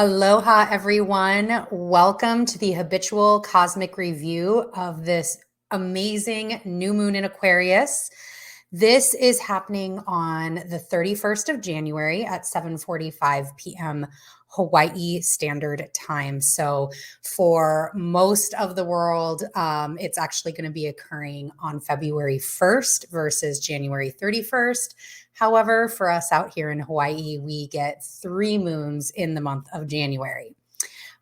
Aloha, everyone. Welcome to the Habitual Cosmic Review of this amazing new moon in Aquarius. This is happening on the 31st of January at 7:45 p.m. Hawaii Standard Time. So for most of the world, it's actually going to be occurring on February 1st versus January 31st. However, for us out here in Hawaii, we get 3 moons in the month of January.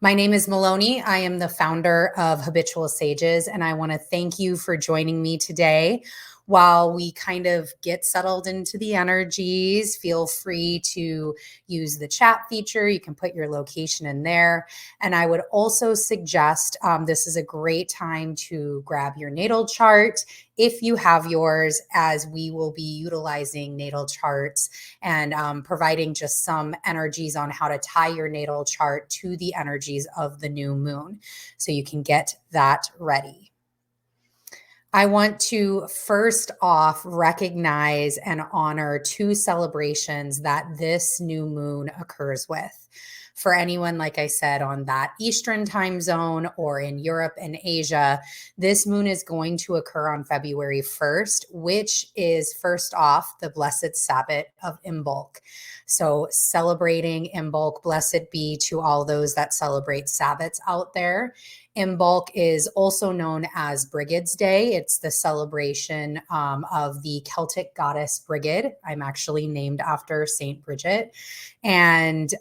My name is Miloni. I am the founder of Habitual Sages, and I want to thank you for joining me today. While we kind of get settled into the energies, feel free to use the chat feature. You can put your location in there. And I would also suggest this is a great time to grab your natal chart if you have yours, as we will be utilizing natal charts and providing just some energies on how to tie your natal chart to the energies of the new moon. So you can get that ready. I want to first off recognize and honor 2 celebrations that this new moon occurs with. For anyone, like I said, on that Eastern time zone or in Europe and Asia, this moon is going to occur on February 1st, which is first off the blessed Sabbath of Imbolc. So celebrating Imbolc, blessed be to all those that celebrate Sabbaths out there. Imbolc is also known as Brigid's Day. It's the celebration of the Celtic goddess Brigid. I'm actually named after Saint Bridget. And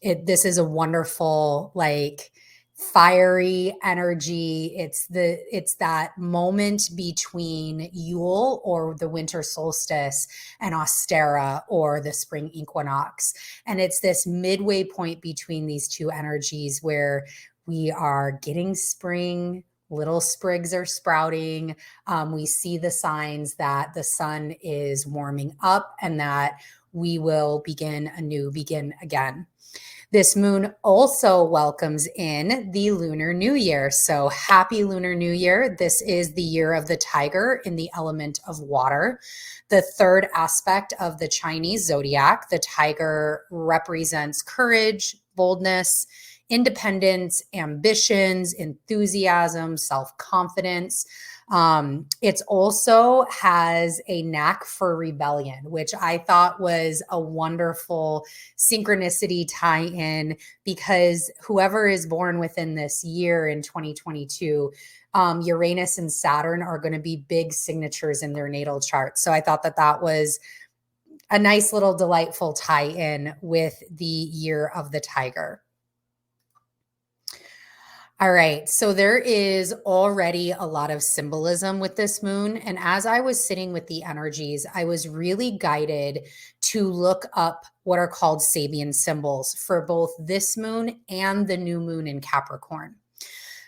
this is a wonderful, fiery energy. It's that moment between Yule, or the winter solstice, and Ostara, or the spring equinox. And it's this midway point between these 2 energies where we are getting spring, little sprigs are sprouting. We see the signs that the sun is warming up and that we will begin again. This moon also welcomes in the Lunar New Year. So happy Lunar New Year. This is the year of the tiger in the element of water. The 3rd aspect of the Chinese zodiac. The tiger represents courage, boldness, independence, ambitions, enthusiasm, self-confidence. It also has a knack for rebellion, which I thought was a wonderful synchronicity tie-in, because whoever is born within this year in 2022, Uranus and Saturn are going to be big signatures in their natal chart. So I thought that was a nice little delightful tie-in with the year of the tiger. All right, so there is already a lot of symbolism with this moon. And as I was sitting with the energies, I was really guided to look up what are called Sabian symbols for both this moon and the new moon in Capricorn.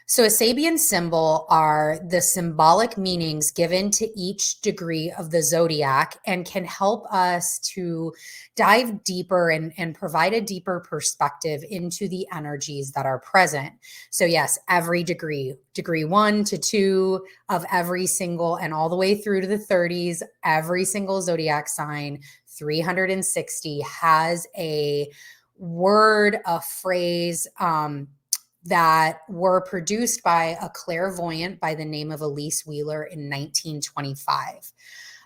So a Sabian symbol are the symbolic meanings given to each degree of the zodiac, and can help us to dive deeper and provide a deeper perspective into the energies that are present. So yes, every degree 1 to 2 of every single, and all the way through to the 30s, every single zodiac sign, 360, has a word, a phrase, that were produced by a clairvoyant by the name of Elise Wheeler in 1925.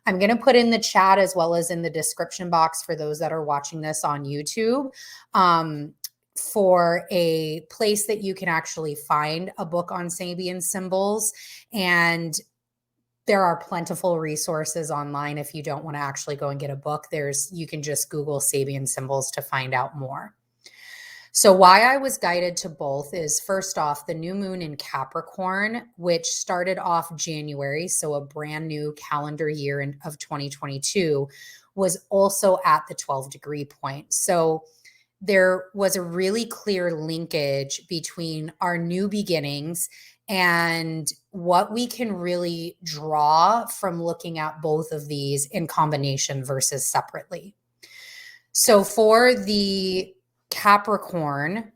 I'm going to put in the chat, as well as in the description box for those that are watching this on YouTube, for a place that you can actually find a book on Sabian symbols. And there are plentiful resources online. If you don't want to actually go and get a book, you can just Google Sabian symbols to find out more. So why I was guided to both is, first off, the new moon in Capricorn, which started off January, so a brand new calendar year of 2022, was also at the 12-degree point. So there was a really clear linkage between our new beginnings and what we can really draw from looking at both of these in combination versus separately. So for the Capricorn,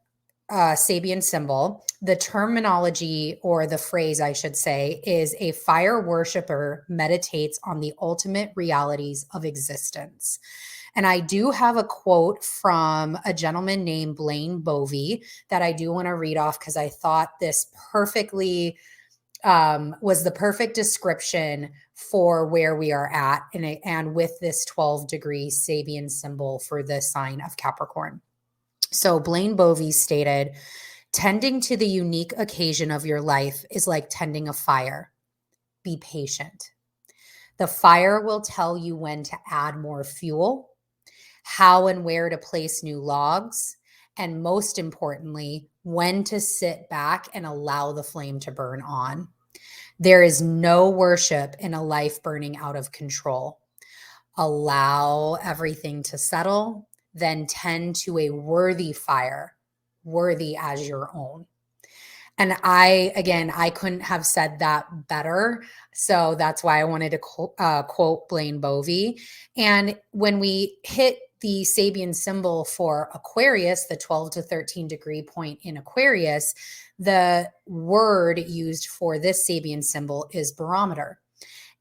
Sabian symbol, the terminology, or the phrase I should say, is a fire worshiper meditates on the ultimate realities of existence. And I do have a quote from a gentleman named Blaine Bovey that I do want to read off because I thought this perfectly was the perfect description for where we are at, and with this 12-degree Sabian symbol for the sign of Capricorn. So Blaine Bovey stated, tending to the unique occasion of your life is like tending a fire. Be patient. The fire will tell you when to add more fuel, how and where to place new logs, and most importantly, when to sit back and allow the flame to burn on. There is no worship in a life burning out of control. Allow everything to settle, then tend to a worthy fire, worthy as your own. And I couldn't have said that better. So that's why I wanted to quote Blaine Bovey. And when we hit the Sabian symbol for Aquarius, the 12 to 13 degree point in Aquarius, the word used for this Sabian symbol is barometer.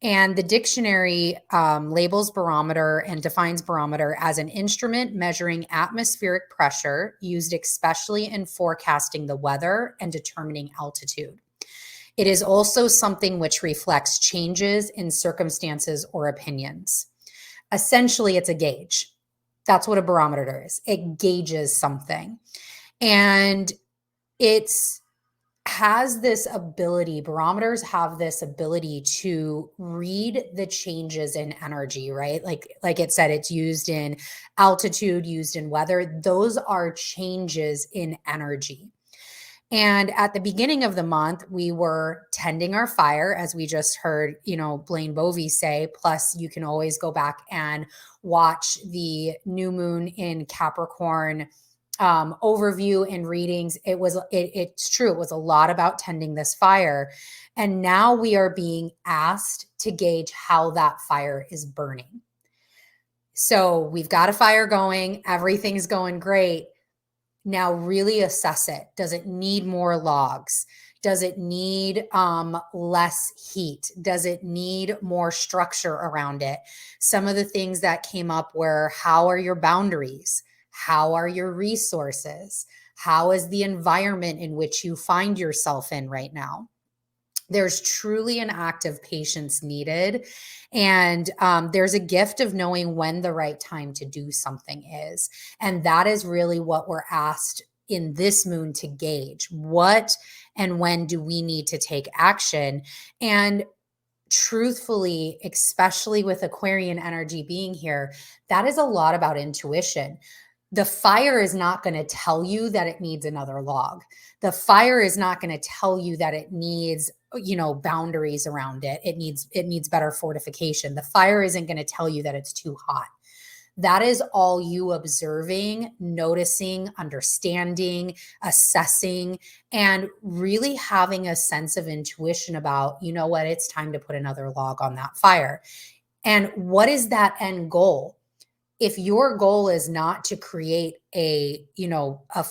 And the dictionary labels barometer and defines barometer as an instrument measuring atmospheric pressure used especially in forecasting the weather and determining altitude. It is also something which reflects changes in circumstances or opinions. Essentially, it's a gauge. That's what a barometer is. It gauges something. And it's has this ability, barometers have this ability to read the changes in energy, right? Like it said, it's used in altitude, used in weather. Those are changes in energy. And at the beginning of the month, we were tending our fire, as we just heard, Blaine Bovey say. Plus, you can always go back and watch the new moon in Capricorn overview and readings. It's true. It was a lot about tending this fire. And now we are being asked to gauge how that fire is burning. So we've got a fire going. Everything's going great. Now really assess it. Does it need more logs? Does it need less heat? Does it need more structure around it? Some of the things that came up were, how are your boundaries? How are your resources? How is the environment in which you find yourself in right now? There's truly an act of patience needed. And there's a gift of knowing when the right time to do something is. And that is really what we're asked in this moon to gauge. What and when do we need to take action? And truthfully, especially with Aquarian energy being here, that is a lot about intuition. The fire is not going to tell you that it needs another log. The fire is not going to tell you that it needs, boundaries around it. It needs better fortification. The fire isn't going to tell you that it's too hot. That is all you observing, noticing, understanding, assessing, and really having a sense of intuition about, it's time to put another log on that fire. And what is that end goal? If your goal is not to create a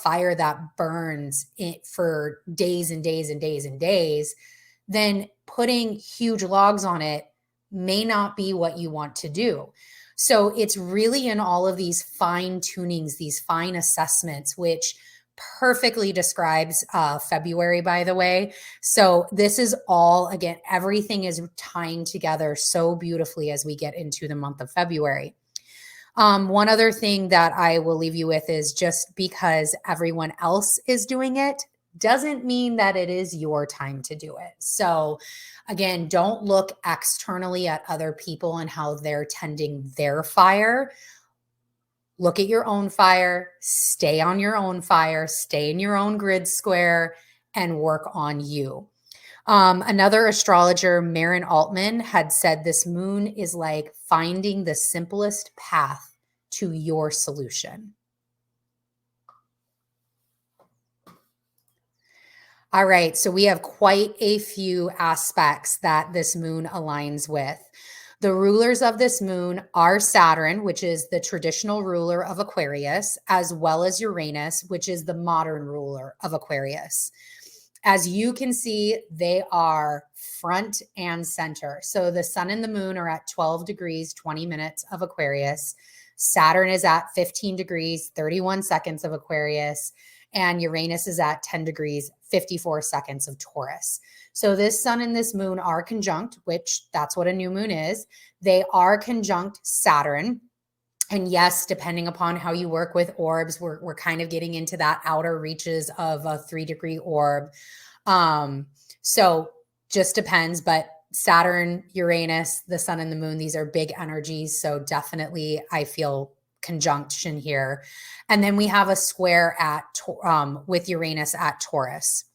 fire that burns for days and days and days and days, then putting huge logs on it may not be what you want to do. So it's really in all of these fine tunings, these fine assessments, which perfectly describes February, by the way. So this is all, again, everything is tying together so beautifully as we get into the month of February. One other thing that I will leave you with is, just because everyone else is doing it doesn't mean that it is your time to do it. So again, don't look externally at other people and how they're tending their fire. Look at your own fire, stay on your own fire, stay in your own grid square, and work on you. Another astrologer, Marin Altman, had said this moon is like finding the simplest path to your solution. All right, so we have quite a few aspects that this moon aligns with. The rulers of this moon are Saturn, which is the traditional ruler of Aquarius, as well as Uranus, which is the modern ruler of Aquarius. As you can see, they are front and center. So the sun and the moon are at 12 degrees, 20 minutes of Aquarius. Saturn is at 15 degrees, 31 seconds of Aquarius. And Uranus is at 10 degrees, 54 seconds of Taurus. So this sun and this moon are conjunct, which that's what a new moon is. They are conjunct Saturn. And yes, depending upon how you work with orbs, we're kind of getting into that outer reaches of a 3-degree orb. So just depends, but Saturn, Uranus, the sun and the moon, these are big energies. So definitely I feel conjunction here. And then we have a square at with Uranus at Taurus.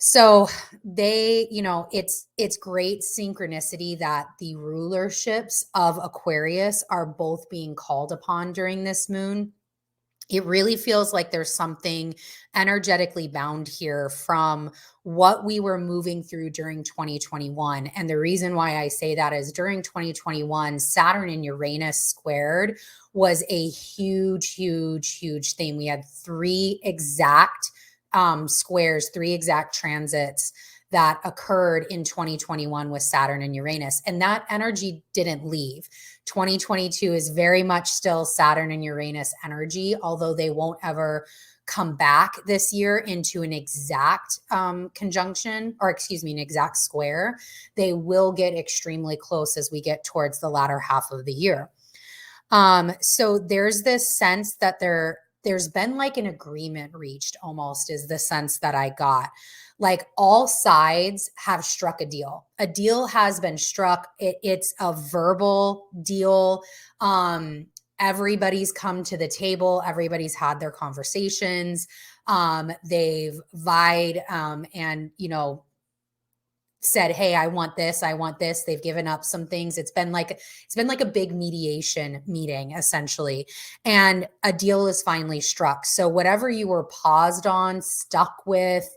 So they, it's great synchronicity that the rulerships of Aquarius are both being called upon during this moon. It really feels like there's something energetically bound here from what we were moving through during 2021. And the reason why I say that is during 2021, Saturn and Uranus squared was a huge, huge, huge thing. We had 3 exact squares, 3 exact transits that occurred in 2021 with Saturn and Uranus. And that energy didn't leave. 2022 is very much still Saturn and Uranus energy, although they won't ever come back this year into an exact conjunction, or excuse me, an exact square. They will get extremely close as we get towards the latter half of the year. So there's this sense that there's been like an agreement reached, almost is the sense that I got. Like all sides have struck a deal. A deal has been struck. It's a verbal deal. Everybody's come to the table. Everybody's had their conversations. They've vied and, said, hey, I want this. I want this. They've given up some things. It's been like a big mediation meeting, essentially. And a deal is finally struck. So whatever you were paused on, stuck with,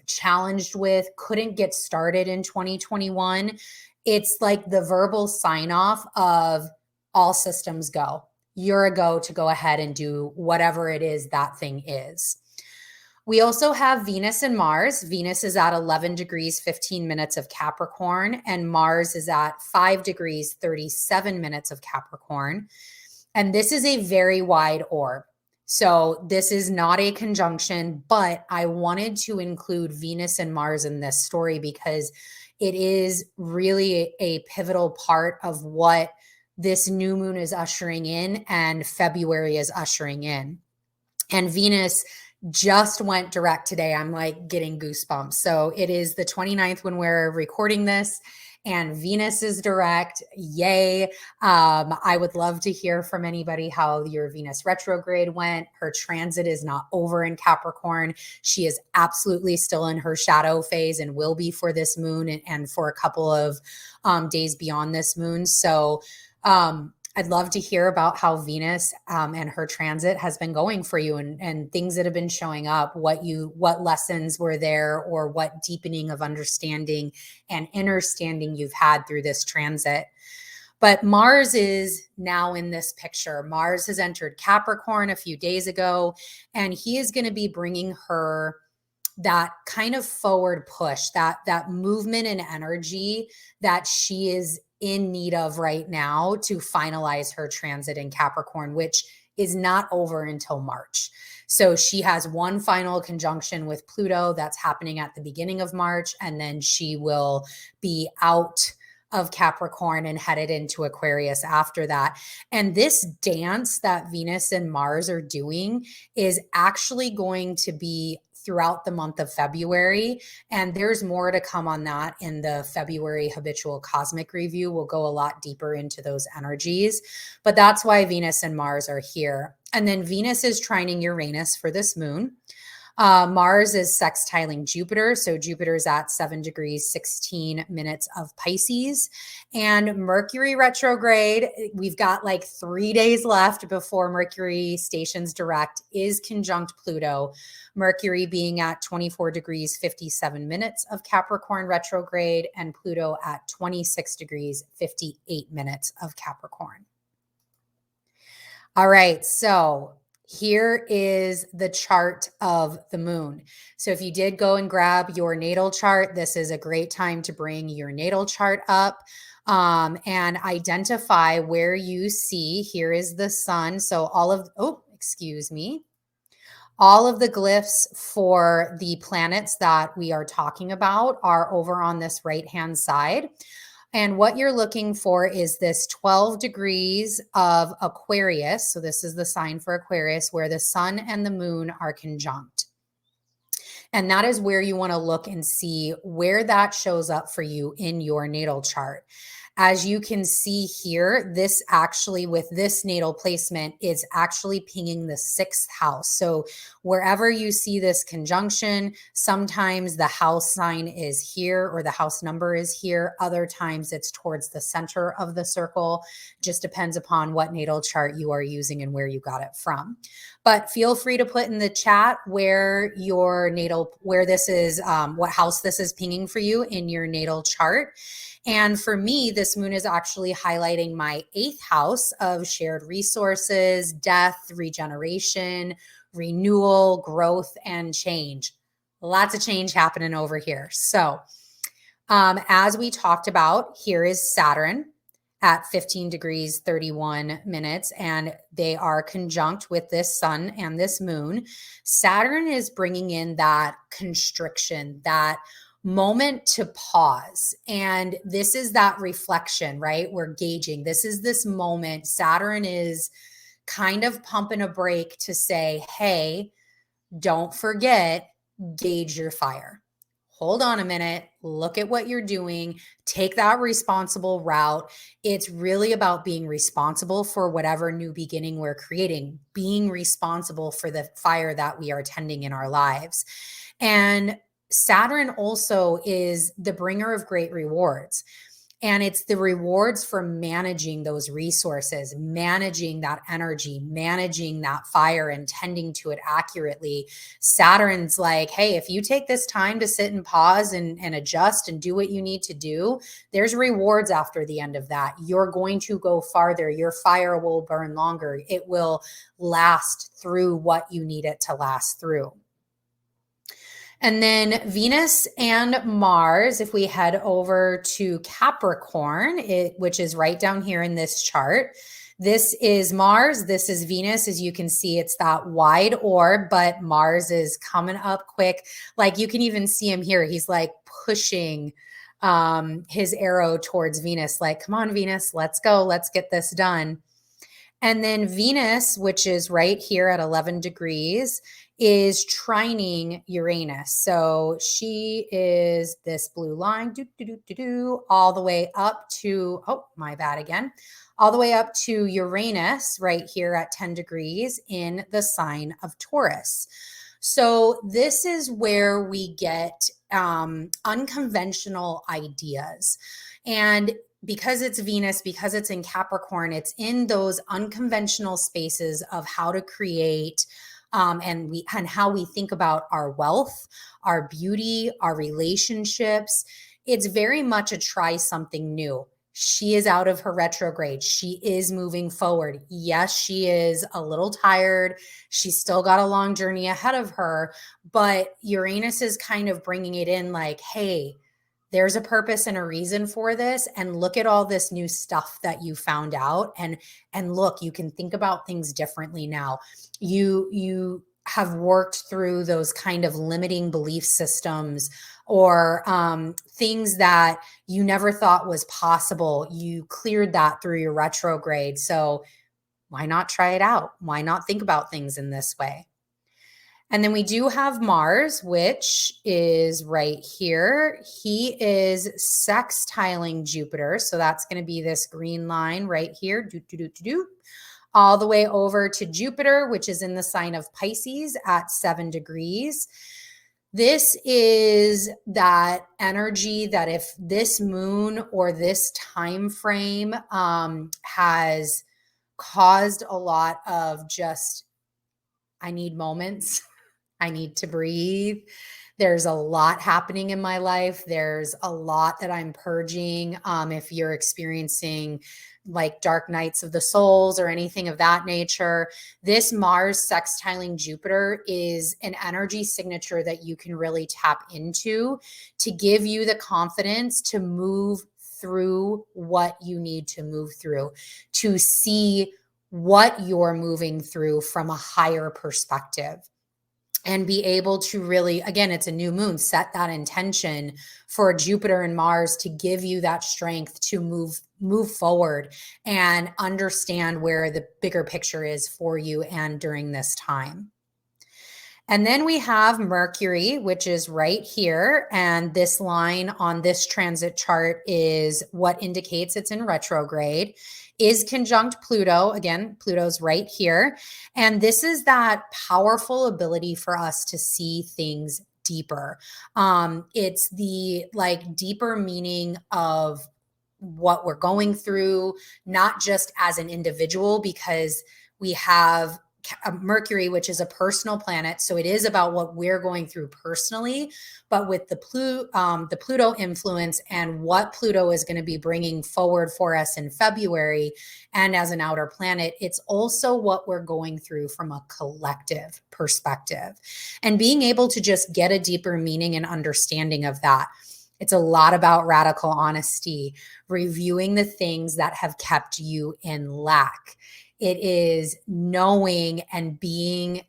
challenged with, couldn't get started in 2021, it's like the verbal sign off of all systems go. You're a go to go ahead and do whatever it is that thing is. We also have Venus and Mars. Venus is at 11 degrees, 15 minutes of Capricorn, and Mars is at 5 degrees, 37 minutes of Capricorn. And this is a very wide orb. So this is not a conjunction, but I wanted to include Venus and Mars in this story because it is really a pivotal part of what this new moon is ushering in and February is ushering in. And Venus just went direct today. I'm like getting goosebumps. So it is the 29th when we're recording this and Venus is direct. Yay. I would love to hear from anybody how your Venus retrograde went. Her transit is not over in Capricorn. She is absolutely still in her shadow phase and will be for this moon and for a couple of days beyond this moon. So I'd love to hear about how Venus and her transit has been going for you and things that have been showing up, what lessons were there or what deepening of understanding and understanding you've had through this transit. But Mars is now in this picture. Mars has entered Capricorn a few days ago, and he is going to be bringing her that kind of forward push, that movement and energy that she is in need of right now to finalize her transit in Capricorn, which is not over until March. So she has one final conjunction with Pluto that's happening at the beginning of March, and then she will be out of Capricorn and headed into Aquarius after that. And this dance that Venus and Mars are doing is actually going to be throughout the month of February. And there's more to come on that in the February Habitual Cosmic Review. We'll go a lot deeper into those energies, but that's why Venus and Mars are here. And then Venus is trining Uranus for this moon. Mars is sextiling Jupiter. So Jupiter's at 7 degrees, 16 minutes of Pisces. And Mercury retrograde, we've got like 3 days left before Mercury stations direct, is conjunct Pluto. Mercury being at 24 degrees, 57 minutes of Capricorn retrograde, and Pluto at 26 degrees, 58 minutes of Capricorn. All right, so here is the chart of the moon. So if you did go and grab your natal chart, this is a great time to bring your natal chart up and identify where you see, here is the sun. So all of the glyphs for the planets that we are talking about are over on this right-hand side. And what you're looking for is this 12 degrees of Aquarius. So this is the sign for Aquarius, where the sun and the moon are conjunct. And that is where you want to look and see where that shows up for you in your natal chart. As you can see here, this actually, with this natal placement, is actually pinging the 6th house. So wherever you see this conjunction, sometimes the house sign is here or the house number is here. Other times it's towards the center of the circle. Just depends upon what natal chart you are using and where you got it from. But feel free to put in the chat where your natal, where this is, what house this is pinging for you in your natal chart. And for me, this moon is actually highlighting my 8th house of shared resources, death, regeneration, renewal, growth, and change. Lots of change happening over here. So as we talked about, here is Saturn at 15 degrees, 31 minutes, and they are conjunct with this sun and this moon. Saturn is bringing in that constriction, that moment to pause. And this is that reflection, right? We're gauging. This is this moment. Saturn is kind of pumping a brake to say, hey, don't forget, gauge your fire. Hold on a minute, look at what you're doing, take that responsible route. It's really about being responsible for whatever new beginning we're creating, being responsible for the fire that we are tending in our lives. And Saturn also is the bringer of great rewards. And it's the rewards for managing those resources, managing that energy, managing that fire, and tending to it accurately. Saturn's like, hey, if you take this time to sit and pause and adjust and do what you need to do, there's rewards after the end of that. You're going to go farther. Your fire will burn longer. It will last through what you need it to last through. And then Venus and Mars, if we head over to Capricorn, which is right down here in this chart, this is Mars, this is Venus. As you can see, it's that wide orb, but Mars is coming up quick. Like you can even see him here. He's like pushing his arrow towards Venus, like, come on, Venus, let's go. Let's get this done. And then Venus, which is right here at 11 degrees, is trining Uranus. So she is this blue line, all the way up to, oh, my bad again, all the way up to Uranus right here at 10 degrees in the sign of Taurus. So this is where we get unconventional ideas. And because it's Venus, because it's in Capricorn, it's in those unconventional spaces of how to create and how we think about our wealth, our beauty, our relationships. It's very much a try something new. She is out of her retrograde. She is moving forward. Yes, she is a little tired. She's still got a long journey ahead of her, but Uranus is kind of bringing it in like, hey, there's a purpose and a reason for this. And look at all this new stuff that you found out. And look, you can think about things differently now. You have worked through those kind of limiting belief systems or things that you never thought was possible. You cleared that through your retrograde. So why not try it out? Why not think about things in this way? And then we do have Mars, which is right here. He is sextiling Jupiter. So that's going to be this green line right here. all the way over to Jupiter, which is in the sign of Pisces at 7 degrees. This is that energy that if this moon or this time frame has caused a lot of just, I need moments, I need to breathe. There's a lot happening in my life. There's a lot that I'm purging. If you're experiencing like dark nights of the souls or anything of that nature, this Mars sextiling Jupiter is an energy signature that you can really tap into to give you the confidence to move through what you need to move through, to see what you're moving through from a higher perspective. And be able to really, again, it's a new moon, set that intention for Jupiter and Mars to give you that strength to move forward and understand where the bigger picture is for you and during this time. And then we have Mercury, which is right here. And this line on this transit chart is what indicates it's in retrograde, is conjunct Pluto. Again, Pluto's right here. And this is that powerful ability for us to see things deeper. It's the like deeper meaning of what we're going through, not just as an individual, because we have Mercury, which is a personal planet. So it is about what we're going through personally, but with the Pluto influence and what Pluto is going to be bringing forward for us in February and as an outer planet, it's also what we're going through from a collective perspective and being able to just get a deeper meaning and understanding of that. It's a lot about radical honesty, reviewing the things that have kept you in lack. It is knowing and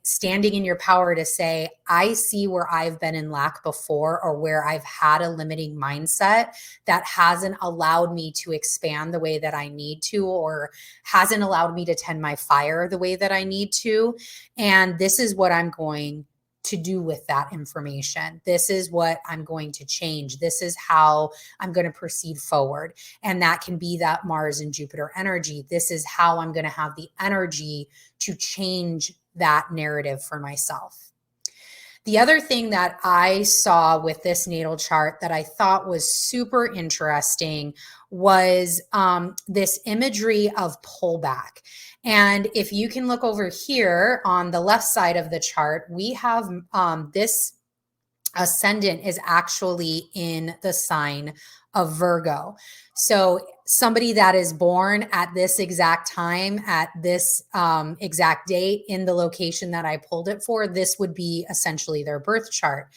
standing in your power to say, I see where I've been in lack before or where I've had a limiting mindset that hasn't allowed me to expand the way that I need to, or hasn't allowed me to tend my fire the way that I need to. And this is what I'm going to do with that information. This is what I'm going to change. This is how I'm going to proceed forward. And that can be that Mars and Jupiter energy. This is how I'm going to have the energy to change that narrative for myself. The other thing that I saw with this natal chart that I thought was super interesting was this imagery of pullback. And if you can look over here on the left side of the chart, we have this ascendant is actually in the sign of Virgo. So somebody that is born at this exact time, at this exact date in the location that I pulled it for, this would be essentially their birth chart.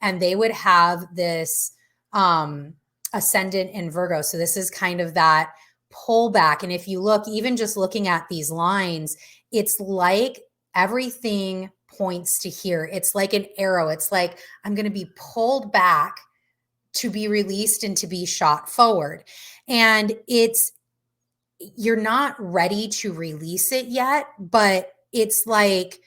And they would have this ascendant in Virgo. So this is kind of that pullback. And if you look, even just looking at these lines, it's like everything points to here. It's like an arrow. It's like I'm going to be pulled back to be released and to be shot forward. And you're not ready to release it yet, but it's like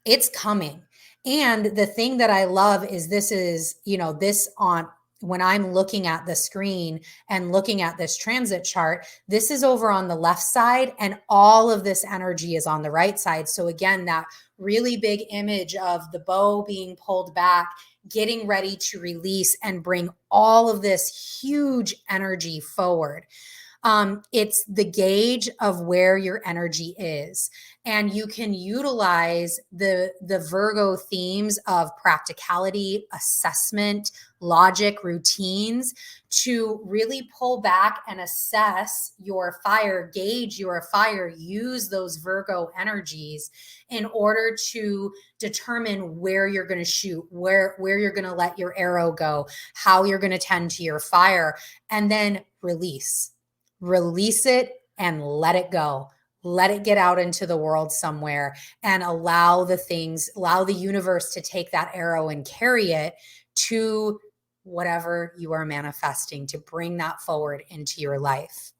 it's coming. And the thing that I love is this is, this on when I'm looking at the screen and looking at this transit chart, this is over on the left side and all of this energy is on the right side. So again, that really big image of the bow being pulled back, getting ready to release and bring all of this huge energy forward. It's the gauge of where your energy is. And you can utilize the Virgo themes of practicality, assessment, logic, routines to really pull back and assess your fire, gauge your fire, use those Virgo energies in order to determine where you're going to shoot, where you're going to let your arrow go, how you're going to tend to your fire, and then release it and let it go. Let it get out into the world somewhere and allow the universe to take that arrow and carry it to whatever you are manifesting, to bring that forward into your life.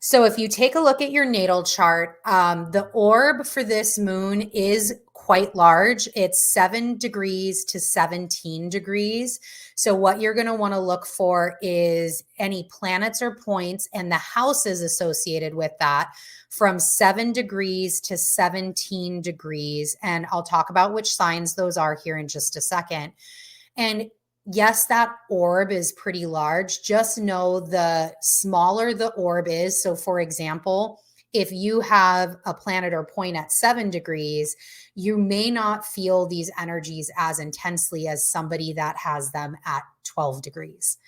So if you take a look at your natal chart, the orb for this moon is quite large. It's 7 degrees to 17 degrees. So what you're going to want to look for is any planets or points and the houses associated with that from 7 degrees to 17 degrees. And I'll talk about which signs those are here in just a second. And yes, that orb is pretty large. Just know the smaller the orb is. So for example, if you have a planet or point at 7 degrees, you may not feel these energies as intensely as somebody that has them at 12 degrees.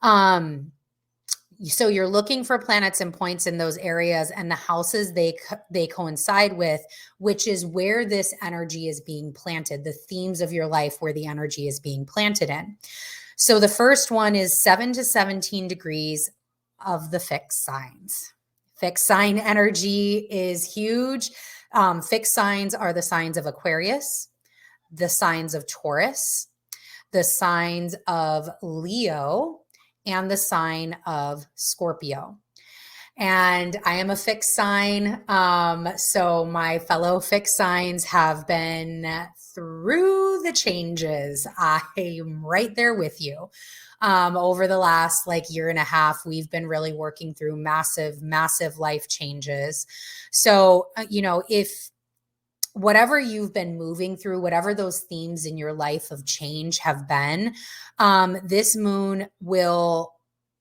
So you're looking for planets and points in those areas and the houses they coincide with, which is where this energy is being planted, the themes of your life where the energy is being planted in. So the first one is 7 to 17 degrees of the fixed signs. Fixed sign energy is huge. Fixed signs are the signs of Aquarius, the signs of Taurus, the signs of Leo, and the sign of Scorpio. And I am a fixed sign. So my fellow fixed signs have been through the changes. I'm right there with you. Over the last year and a half, we've been really working through massive, massive life changes. So, if whatever you've been moving through, whatever those themes in your life of change have been, this moon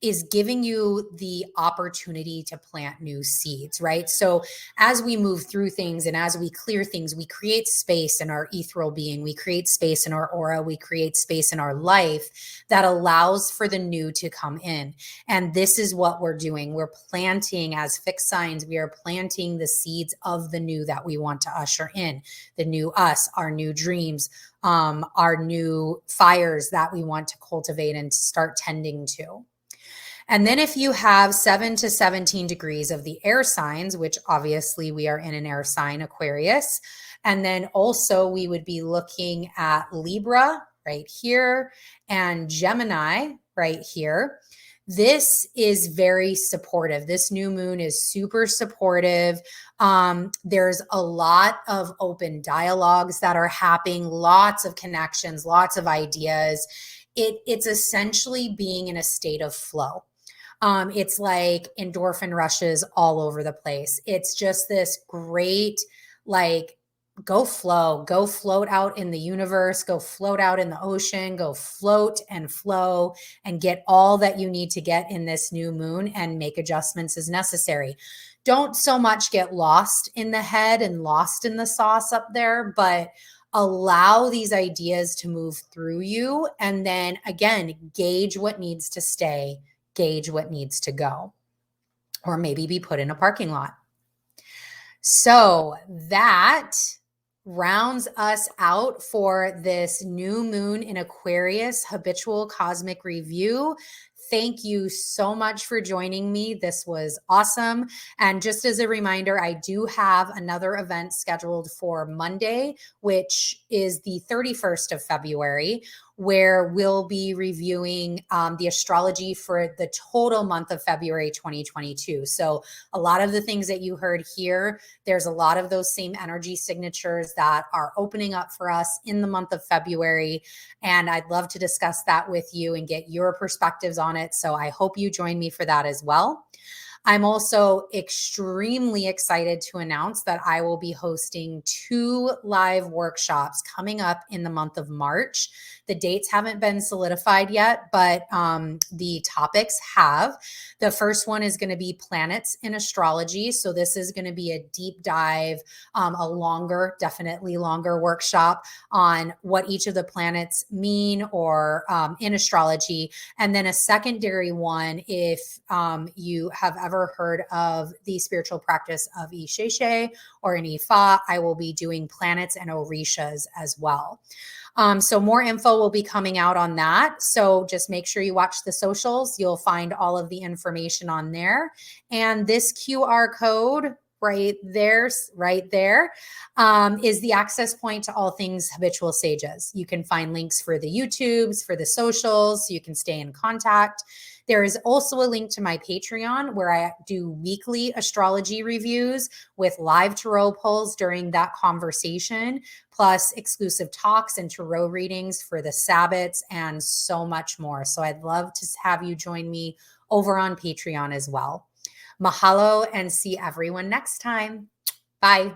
is giving you the opportunity to plant new seeds, right? So as we move through things and as we clear things, we create space in our ethereal being, we create space in our aura, we create space in our life that allows for the new to come in. And this is what we're doing. We're planting, as fixed signs, we are planting the seeds of the new that we want to usher in, the new us, our new dreams, our new fires that we want to cultivate and start tending to. And then if you have 7 to 17 degrees of the air signs, which obviously we are in an air sign, Aquarius, and then also we would be looking at Libra right here and Gemini right here. This is very supportive. This new moon is super supportive. There's a lot of open dialogues that are happening, lots of connections, lots of ideas. It's essentially being in a state of flow. It's like endorphin rushes all over the place. It's just this great, go float out in the universe, go float out in the ocean, go float and flow and get all that you need to get in this new moon and make adjustments as necessary. Don't so much get lost in the head and lost in the sauce up there, but allow these ideas to move through you. And then again, gauge what needs to stay, gauge what needs to go, or maybe be put in a parking lot. So that rounds us out for this new moon in Aquarius habitual cosmic review. Thank you so much for joining me. This was awesome. And just as a reminder, I do have another event scheduled for Monday, which is the 31st of February, where we'll be reviewing the astrology for the total month of February 2022. So a lot of the things that you heard here, there's a lot of those same energy signatures that are opening up for us in the month of February. And I'd love to discuss that with you and get your perspectives on it. So I hope you join me for that as well. I'm also extremely excited to announce that I will be hosting 2 live workshops coming up in the month of March. The dates haven't been solidified yet, but the topics have. The first one is going to be planets in astrology. So this is going to be a deep dive, a longer, definitely longer workshop on what each of the planets mean or in astrology. And then a secondary one, if you have ever heard of the spiritual practice of Isheshe or an Ifa, I will be doing planets and Orishas as well. So more info will be coming out on that. So just make sure you watch the socials. You'll find all of the information on there. And this QR code right there, is the access point to all things Habitual Sages. You can find links for the YouTubes, for the socials, so you can stay in contact. There is also a link to my Patreon where I do weekly astrology reviews with live tarot pulls during that conversation, plus exclusive talks and tarot readings for the Sabbats and so much more. So I'd love to have you join me over on Patreon as well. Mahalo, and see everyone next time. Bye.